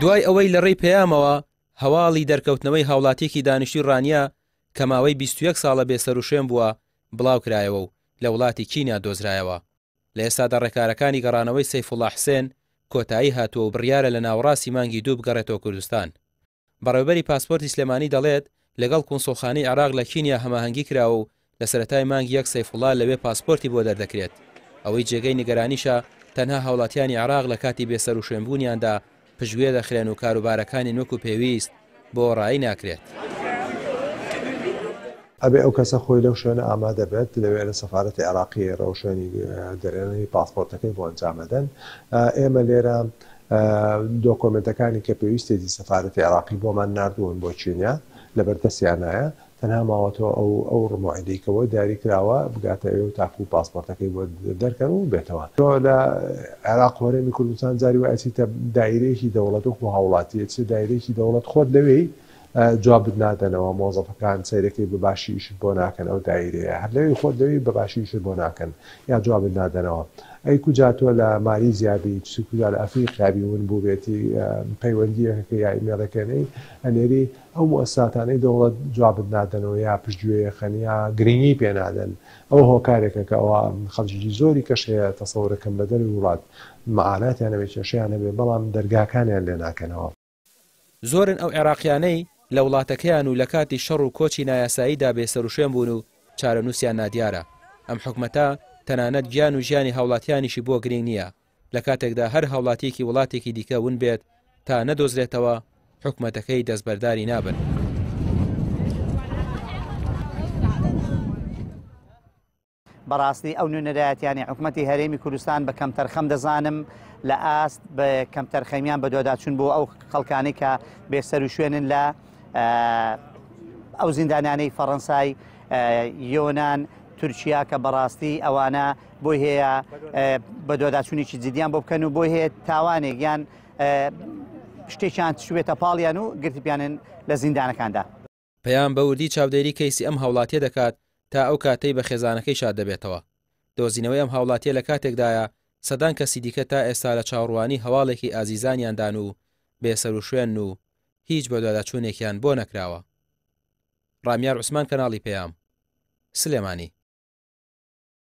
دوای ئەوەی لە ڕێی پەیامەوە هەواڵی دەرکەوتنەوەی هاوڵاتیەکی دانیشتوی ڕانیا کە ماوەی 21 ساڵە بێسەر و شوێن بووە بڵاو کرایەوە و لە وڵاتی کینیا دۆزرایەوە. لە ئێستادا ڕێکارەکانی گەڕانەوەی سەیفوڵڵا حسێن کۆتایی هاتووە و بڕیارە لە ناوەڕاستی مانگی 2 بگەڕێتەوە کوردستان. بەڕێوەبەری پاسپۆرتی سلێمانی دەڵێت لەگەڵ کۆنسڵخانەی عێراق لە کینیا هەماهەنگی کراوە و لە سەرەتای مانگی 1 سەیفوڵڵا لەوێ پاسپۆرتی بۆ دەردەکرێت. ئەوەی جێگەی نیگەرانیشە تەنها هاوڵاتیانی عێراق لە کاتی بێسەر و شوێنبوونیاندا پشتگوێ دەخرێن و کاروبارەکانی وەکو پێویست بۆ ڕایی ناکرێت. ئەبێ ئەو کەسە خۆی لەو شوێنە ئامادە بێت لەوێ لە سەفارەتی عێراقی ڕەو شوێنی دەرێنەی پاسپۆرتەکەی بۆ ئەنجامەدەن. ئێمە لێرە دۆکۆمنتەکانی کە پێویستێتی سەفارەتی عێراقی بۆمان نردوون بۆ چینیا لە بەردەستیانایە تەنها ماوەتەوە ئەو ڕموعیدەیکەوە دیاری کراوە بگاتە ئێوە تاکو پاسپۆرتەکەی بۆ دەرکەن و بێتەوە. تۆ لە عێراق وەرەمی کوردستان جاری وە ئەچیتە دایرەیەکی دەوڵەت و هاوڵاتی چ دایرەیەکی دەوڵەت خۆت لەوێی جواب نادەنەوە مۆزەفەکان سەیرەکەی بەباشی ئیشت بۆ ناکەن ئەو دایرەیە هەر لەوێی خۆت لەوێی بەباشی ئیشت بۆ ناکەن یا جواب نادەنەوە. ئەی کوجا تۆ لە مالیزیابی کوجا لە ئەفریقیابی ون بوو بێتی پەیوەندیەکە یا ئیمێڵەکەنەی ئەنێری ئەو مؤسساتانەی دەوڵەت جوابت نادەنەوە یا پشتگوێیەخەن یا گرنگی پێ نادەن. ئەوە هۆکارێکە کە ئەوە خەڵکی زۆری کەشەیە تەسەورەکەم لە دەروی وڵات مەعاناتیان نەبێت کێشەیان نەبێ بەڵام دەرگاکانیان لێ ناکەنەوە. زۆرن ئەو عێراقیانەی لە وڵاتەکەیان و لە کاتی شەڕ و کۆچی نایاساییدا بێسەر و شوێن بوون و چارەنووسیان نادیارە. ئەم حکومەتە تەنانەت گیان و ژیانی هاوڵاتیانیشی بۆ گرنگ نییە. لە کاتێکدا هەر هاوڵاتیەکی وڵاتێکی دیکە ون بێت تا نەدۆزرێتەوە حکومەتەکەی دەستبەرداری نابن. بەڕاستی ئەو نوێنەرایەتیانی حکومەتی هەرێمی کوردستان بە کەمتەرخەم دەزانم لە ئاست بە کەمتەرخەمیان بە دۆداچوون بۆ ئەو خەڵکانی کە بێسەر و شوێنن لە ئەو زیندانانەی فەڕەنسای یۆنان تورکیا کە بەڕاستی ئەوانە بۆی هەیە بە دۆداچوونێکی جدیان بۆ بکەن و بۆی هەیە تاوانێک یان شتێکیان شوێتە پاڵیان و گرتیپیانن لە زیندانەکاندا. پەیام بەوردی چاودێری کەیسی ئەم هاوڵاتیە دەکات تا ئەو کاتەی بە خێزانەکەی شاد دەبێتەوە. دۆزینەوەی ئەم هاوڵاتیە لە کاتێکدایە سەدان کەسی دیکە تا ئێستا لە چاوەڕوانی هەواڵێکی ئازیزانیاندان و بێسەر و شوێن و هیچ بە دۆداچوونێکیان بۆ نەکراوە. ڕامیار عوسمان کەناڵی پەیام سلێمانی.